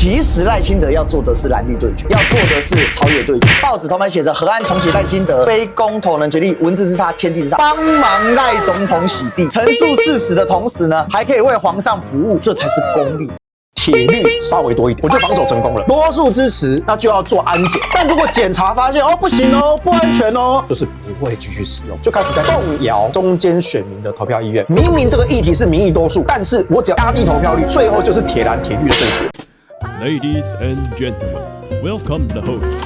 其实赖清德要做的是蓝绿对决，要做的是朝野对决。报纸头版写着河岸重启赖清德，非公投能决定，文字之差，天地之差，帮忙赖总统洗地，陈述事实的同时呢，还可以为皇上服务，这才是公理。铁律稍微多一点，我就防守成功了。多数支持，那就要做安检。但如果检查发现不行哦，不安全哦，就是不会继续使用，就开始在动摇中间选民的投票意愿。明明这个议题是民意多数，但是我只要压低投票率，最后就是铁蓝铁绿的对决。Ladies and gentlemen, welcome the host.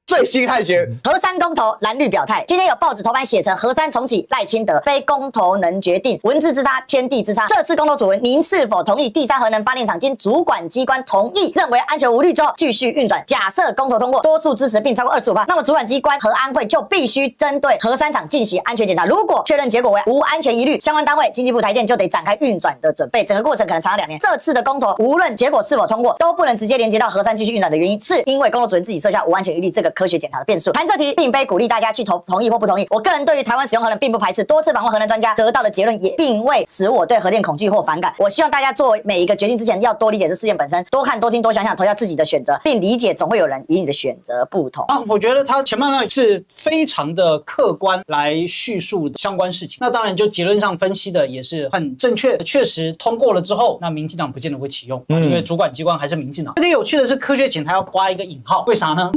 最新汉学核三公投蓝绿表态，今天有报纸头版写成核三重启赖清德，非公投能决定，文字之差，天地之差。这次公投主文，您是否同意第三核能发电厂经主管机关同意，认为安全无虑之后继续运转？假设公投通过，多数支持并超过25%，那么主管机关核安会就必须针对核三厂进行安全检查。如果确认结果为无安全疑虑，相关单位经济部台电就得展开运转的准备，整个过程可能长达2年。这次的公投，无论结果是否通过，都不能直接连接到核三继续运转的原因，是因为公投主文自己设下无安全疑虑这个科学检查的变数。谈这题，并非鼓励大家去同意或不同意。我个人对于台湾使用核能并不排斥，多次访问核能专家得到的结论也并未使我对核电恐惧或反感。我希望大家做每一个决定之前，要多理解这事件本身，多看多听多想想，投下自己的选择，并理解总会有人与你的选择不同。我觉得他前半段是非常的客观来叙述相关事情。那当然，就结论上分析的也是很正确的，确实通过了之后，那民进党不见得会启用，因为主管机关还是民进党。而且有趣的是，科学检查要刮一个引号，为啥呢？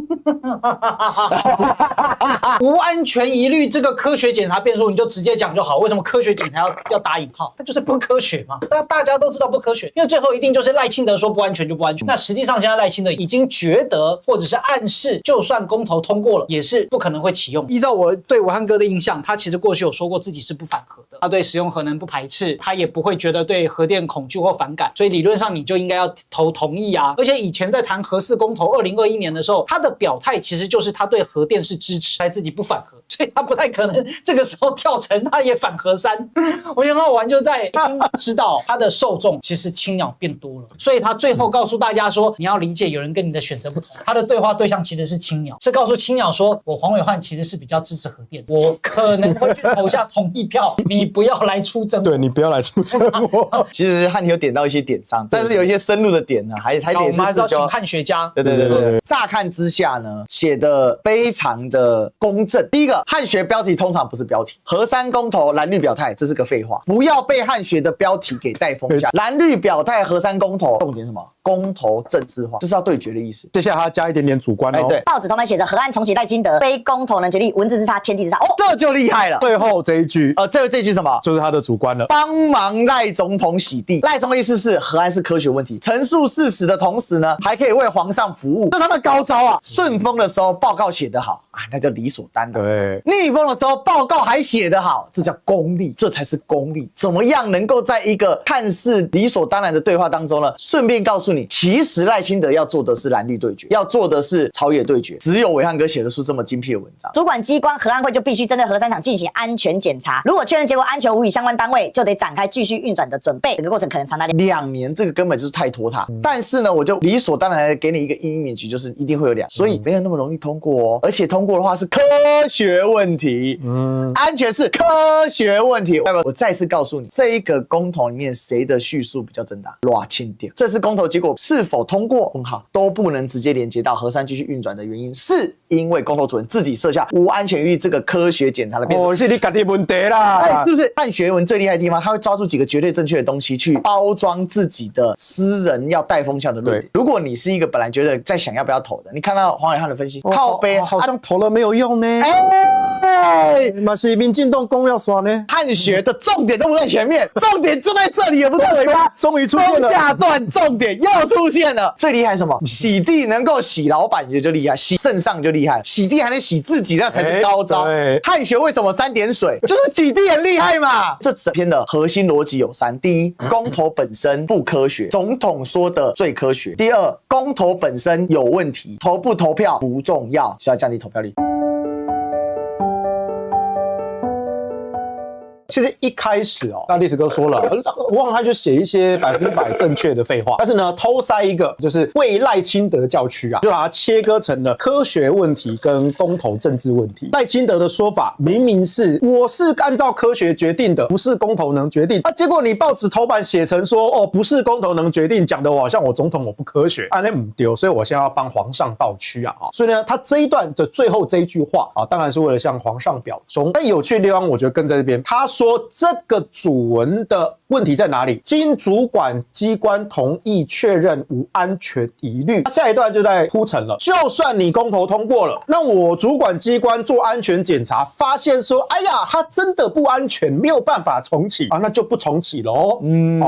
无安全疑虑这个科学检查变数，你就直接讲就好。为什么科学检查要打引号？它就是不科学嘛。那大家都知道不科学，因为最后一定就是赖清德说不安全就不安全。那实际上现在赖清德已经觉得，或者是暗示，就算公投通过了，也是不可能会启用。依照我对武汉哥的印象，他其实过去有说过自己是不反核的，他对使用核能不排斥，他也不会觉得对核电恐惧或反感，所以理论上你就应该要投同意啊。而且以前在谈核四公投2021年的时候，他的表态其实就是他对核电是支持，他自己不反核，所以他不太可能这个时候跳成他也反核三。我觉得很好玩，就在已经知道他的受众其实青鸟变多了，所以他最后告诉大家说，你要理解有人跟你的选择不同。他的对话对象其实是青鸟，是告诉青鸟说，我黄伟汉其实是比较支持核电，我可能会去投下同意票，你不要来出征我。对，你不要来出征我。其实汉庭有点到一些点上，但是有一些深入的点呢，还得是我们还是要请汉学家。对。乍看之下呢，写的非常的公正。第一个，汉学标题通常不是标题，核三公投蓝绿表态，这是个废话，不要被汉学的标题给带风向。蓝绿表态核三公投，重点是什么？公投政治化，就是要对决的意思。接下来还要加一点点主观哦。对，报纸头版写着河岸重启赖清德，非公投能决定，文字之差，天地之差。这就厉害了。最后这一句，这句什么？就是他的主观了。帮忙赖总统洗地。赖总的意思是核安是科学问题，陈述事实的同时呢，还可以为皇上服务，这他们高招啊！顺风的时候报告写得好啊，那叫理所当然。对，逆风的时候报告还写得好，这叫功利，这才是功利。怎么样能够在一个看似理所当然的对话当中呢，顺便告诉你，其实赖清德要做的是蓝绿对决，要做的是朝野对决。只有伟汉哥写得出这么精辟的文章。主管机关核安会就必须针对核三厂进行安全检查，如果确认结果安全无虞，相关单位就得展开继续运转的准备，整个过程可能长达2年，这个根本就是太拖沓。但是呢，我就理所当然的给你一个image，就是一定会有2，所以没有那么容易通过哦。而且通过的话是科学问题，安全是科学问题。我再次告诉你，这一个公投里面谁的叙述比较正大？赖清德。这次公投结果是否通过，好，都不能直接连接到核三继续运转的原因，是因为公投主任自己设下无安全疑虑这个科学检查的变数。是你自己问题啦，是不是？汉学文最厉害的地方，他会抓住几个绝对正确的东西去包装自己的私人要带风向的论点。如果你是一个本来觉得在想要不要投的，你看到黄伟汉的分析，靠北好像投了没有用呢。嘛是民进党公要刷呢。汉学的重点都不在前面，重点就在这里，也不在尾巴。终于出现了，下段重点又出现了。最厉害是什么？洗地能够洗老板也就厉害，洗圣上就厉害，洗地还能洗自己，那才是高招。汉学为什么3点水？就是洗地很厉害嘛。这整篇的核心逻辑有3：第一，公投本身不科学，总统说的最科学；第二，公投本身有问题，投不投票不重要，是要降低投票率。其实一开始哦，那历史哥说了，我让他就写一些100%正确的废话，但是呢，偷塞一个就是为赖清德叫屈啊，就把它切割成了科学问题跟公投政治问题。赖清德的说法明明是我是按照科学决定的，不是公投能决定。结果你报纸头版写成说哦，不是公投能决定，讲的我好像我总统我不科学，那不丢，所以我现在要帮皇上道屈啊。所以呢，他这一段的最后这一句话啊，当然是为了向皇上表忠。但有趣的地方，我觉得跟在这边，他说这个主文的问题在哪里？经主管机关同意确认无安全疑虑。下一段就在铺陈了，就算你公投通过了，那我主管机关做安全检查，发现说，哎呀，它真的不安全，没有办法重启啊，那就不重启了哦。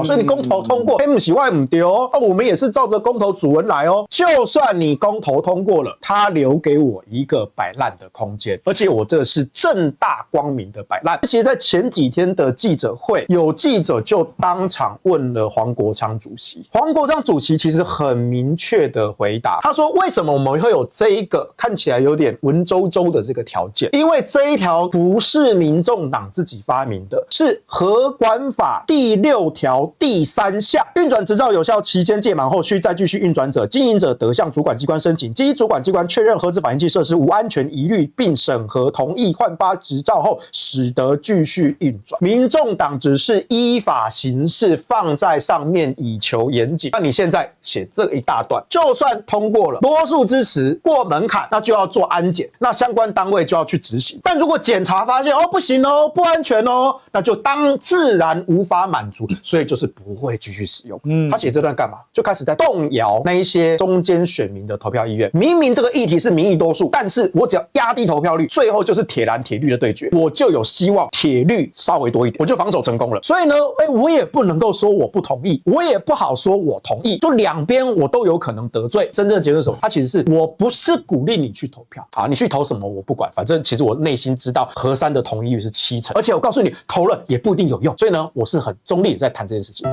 所以你公投通过，不喜外不丢哦，我们也是照着公投主文来哦。就算你公投通过了，他留给我一个摆烂的空间，而且我这是正大光明的摆烂。其实，在前几天的记者会，有记者就当场问了黄国昌主席，黄国昌主席其实很明确的回答，他说为什么我们会有这一个看起来有点文绉绉的这个条件？因为这一条不是民众党自己发明的，是核管法第6条第3项，运转执照有效期间届满后，需再继续运转者，经营者得向主管机关申请，经主管机关确认核子反应器设施无安全疑虑，并审核同意换发执照后，使得继续运转。民众党只是依法行事，放在上面以求严谨。那你现在写这一大段，就算通过了，多数支持过门槛，那就要做安检，那相关单位就要去执行。但如果检查发现不行哦，不安全哦，那就自然无法满足，所以就是不会继续使用。他写这段干嘛？就开始在动摇那一些中间选民的投票意愿。明明这个议题是民意多数，但是我只要压低投票率，最后就是铁蓝铁绿的对决，我就有希望铁绿稍微多一点，我就防守成功了。所以呢，我也不能够说我不同意，我也不好说我同意，就两边我都有可能得罪。真正的结论是什么？它其实是我不是鼓励你去投票啊，你去投什么我不管，反正其实我内心知道核3的同意率是70%，而且我告诉你投了也不一定有用，所以呢，我是很中立的在谈这件事情。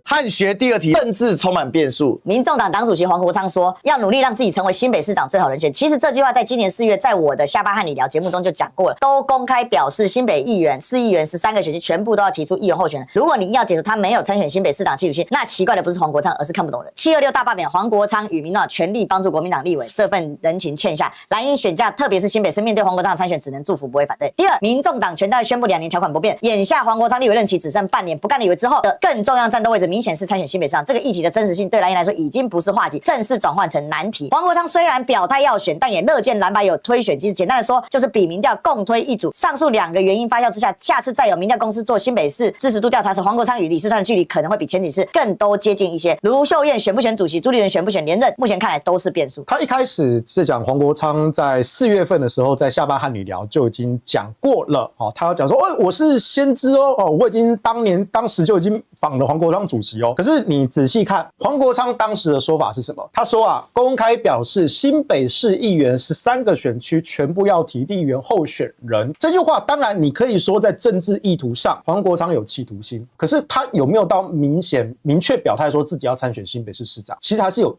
汉学第2题，政治充满变数。民众党党主席黄国昌说，要努力让自己成为新北市长最好人选。其实这句话在今年4月，在我的下巴和你聊节目中就讲过了，都公开表示新北议员、市议员13个选区全部都要提出议员候选人。如果你要解除他没有参选新北市长企图心，那奇怪的不是黄国昌，而是看不懂人。726大罢免，黄国昌与民众党全力帮助国民党立委，这份人情欠下。蓝营选价，特别是新北市，面对黄国昌的参选，只能祝福不会反对。第二，民众党全代宣布2年条款不变，眼下黄国昌立委任期只剩半年，不干立委之后的更重要战斗位置，明显是参选新北市长。这个议题的真实性对蓝营来说已经不是话题，正式转换成难题。黄国昌虽然表态要选，但也乐见蓝白有推选机制。简单的说，就是比民调共推一组。上述2个原因发酵之下，下次再有民调公司做新北市支持度调查时，黄国昌与李四川的距离可能会比前几次更多接近一些。卢秀燕选不选主席，朱立伦选不选连任，目前看来都是变数。他一开始是讲黄国昌在4月份的时候，在下巴和你聊就已经讲过了哦，他要讲说，我是先知哦，我已经当时就已经访了黄国昌主席哦。可是你仔细看黄国昌当时的说法是什么？他说公开表示新北市议员13个选区全部要提立委候选人。这句话当然你可以说在政治意图上黄国昌有企图心，可是他有没有到明确表态说自己要参选新北市市长？其实还是有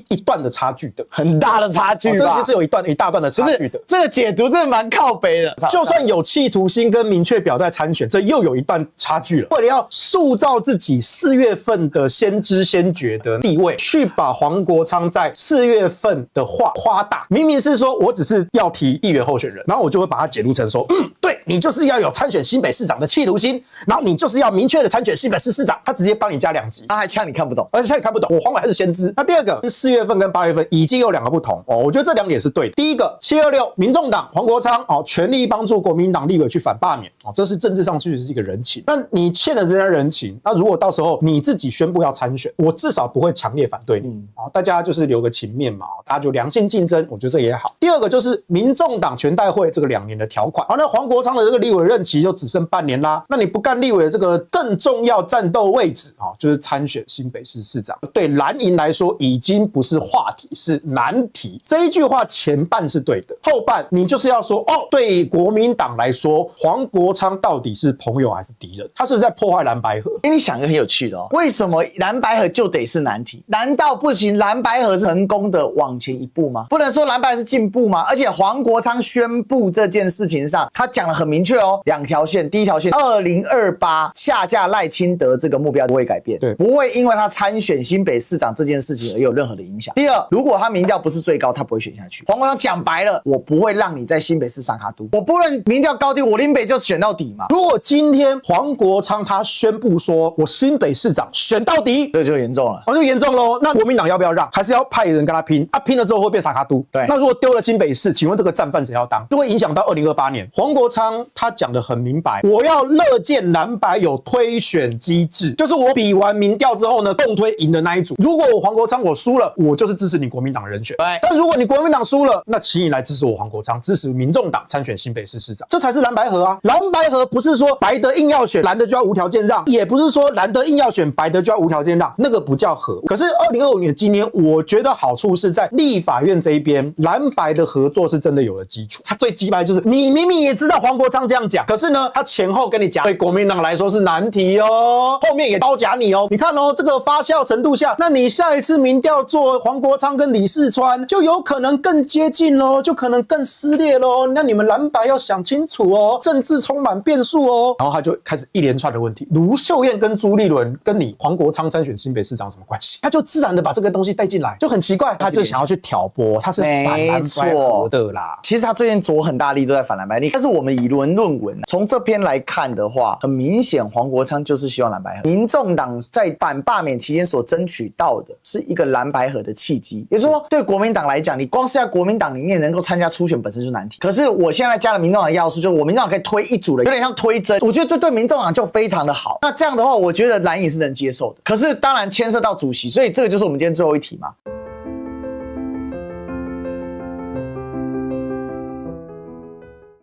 一段的差距的，很大的差距吧。这就是有一大段的差距的。这个解读真的蛮靠北的。就算有企图心跟明确表态参选，这又有一段差距了。为了要塑造自己4月份的先知先觉的地位，去把黄国昌在4月份的话夸大，明明是说我只是要提议员候选人，然后我就会把它解读成说，对，你就是要有参选新北市长的企图心，然后你就是要明确的参选新北市市长，他直接帮你加2级，他还呛你看不懂，而且呛你看不懂，我黄伟还是先知。那第二个，4月份跟8月份已经有2个不同哦，我觉得这2点是对的。第一个，726民众党黄国昌全力帮助国民党立委去反罢免这是政治上确实是一个人情。那你欠了人家人情，那如果到时候你自己宣布要参选，我至少不会强烈反对你大家就是留个情面嘛，大家就良性竞争，我觉得这也好。第二个就是民众党全代会这个2年的条款那黄国昌昌的这个立委任期就只剩半年啦，那你不干立委的这个更重要战斗位置啊，就是参选新北市市长，对蓝营来说已经不是话题，是难题。这一句话前半是对的，后半你就是要说哦，对国民党来说，黄国昌到底是朋友还是敌人？他是不是在破坏蓝白合？你想一个很有趣的哦，为什么蓝白合就得是难题？难道不行？蓝白合是成功的往前一步吗？不能说蓝白是进步吗？而且黄国昌宣布这件事情上，他讲得很明确哦，两条线，第一条线，2028下架赖清德这个目标不会改变，对，不会因为他参选新北市长这件事情而有任何的影响。第二，如果他民调不是最高，他不会选下去。黄国昌讲白了，我不会让你在新北市上卡都，我不论民调高低，我林北就选到底嘛。如果今天黄国昌他宣布说我新北市长选到底，这就严重了，就严重喽。那国民党要不要让？还是要派人跟他拼？拼了之后会变萨卡都。对，那如果丢了新北市，请问这个战犯谁要当？就会影响到2028年。黄国昌他讲得很明白，我要乐见蓝白有推选机制，就是我比完民调之后呢，共推赢的那一组。如果我黄国昌我输了，我就是支持你国民党人选。对，但如果你国民党输了，那请你来支持我黄国昌，支持民众党参选新北市市长，这才是蓝白合啊。蓝白合不是说白的硬要选，蓝的就要无条件让，也不是说蓝的硬要选，白的就要无条件让，那个不叫合。可是2025年今年，我觉得好处是在立法院这一边，蓝白的合作是真的有了基础。它最鸡掰就是你明明也知道黄国昌这样讲，可是呢，他前后跟你讲，对国民党来说是难题哦，后面也包夹你哦。你看哦，这个发酵程度下，那你下一次民调做黄国昌跟李世川，就有可能更接近咯，就可能更撕裂咯。那你们蓝白要想清楚哦，政治充满变数哦。然后他就开始一连串的问题，卢秀燕跟朱立伦跟你黄国昌参选新北市长有什么关系？他就自然的把这个东西带进来，就很奇怪，他就想要去挑拨，他是反蓝白合的啦。其实他最近着很大力都在反蓝白力，但是我们以论文从这篇来看的话，很明显黄国昌就是希望蓝白合。民众党在反罢免期间所争取到的是一个蓝白合的契机，也就是说，对国民党来讲，你光是在国民党里面能够参加初选本身就是难题。可是我现在加了民众党的要素，就是我民众党可以推一组的，有点像推针，我觉得这对民众党就非常的好。那这样的话，我觉得蓝营是能接受的。可是当然牵涉到主席，所以这个就是我们今天最后一题嘛。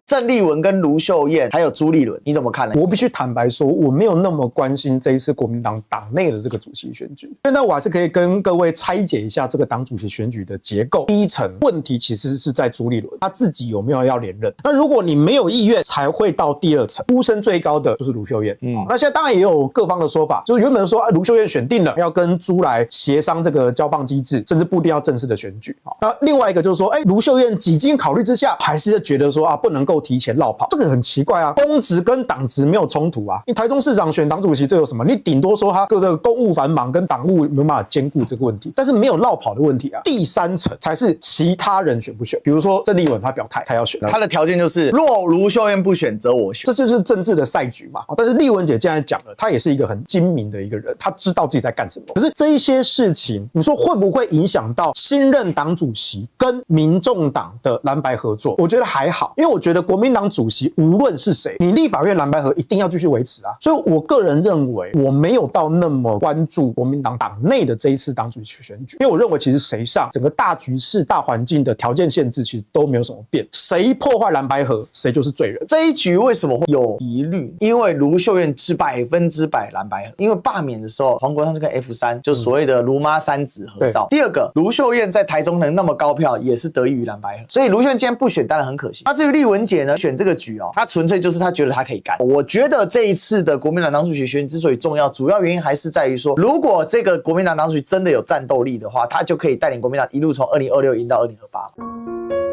郑丽文跟卢秀燕还有朱立伦，你怎么看呢？我必须坦白说，我没有那么关心这一次国民党党内的这个主席选举。现在我还是可以跟各位拆解一下这个党主席选举的结构。第一层问题其实是在朱立伦他自己有没有要连任。那如果你没有意愿，才会到第二层。呼声最高的就是卢秀燕。那现在当然也有各方的说法，就是原本说卢秀燕选定了，要跟朱来协商这个交棒机制，甚至不一定要正式的选举。那另外一个就是说，卢秀燕几经考虑之下，还是觉得说不能够提前落跑，这个很奇怪啊。公职跟党职没有冲突啊。你台中市长选党主席，这有什么？你顶多说他这个公务繁忙跟党务没有办法兼顾这个问题，但是没有落跑的问题啊。第三层才是其他人选不选，比如说郑丽文他表态他要选，他的条件就是若卢秀燕不选则我选，这就是政治的赛局嘛。但是丽文姐既然讲了，她也是一个很精明的一个人，她知道自己在干什么。可是这一些事情，你说会不会影响到新任党主席跟民众党的蓝白合作？我觉得还好，因为我觉得国民党主席无论是谁，你立法院蓝白合一定要继续维持啊。所以我个人认为，我没有到那么关注国民党党内的这一次党主席选举，因为我认为其实谁上整个大局势、大环境的条件限制其实都没有什么变，谁破坏蓝白合，谁就是罪人。这一局为什么会有疑虑？因为卢秀燕是100%蓝白合，因为罢免的时候，黄国昌就跟 F3，就所谓的卢妈三子合照。第二个，卢秀燕在台中能那么高票，也是得益于蓝白合，所以卢秀燕今天不选，当然很可惜。那至于丽文姐呢，选这个局她纯粹就是她觉得她可以干。我觉得这一次的国民党党主席选举之所以重要，主要原因还是在于说，如果这个国民党党主席真的有战斗力的话，他就可以带领国民党一路从2026赢到2028。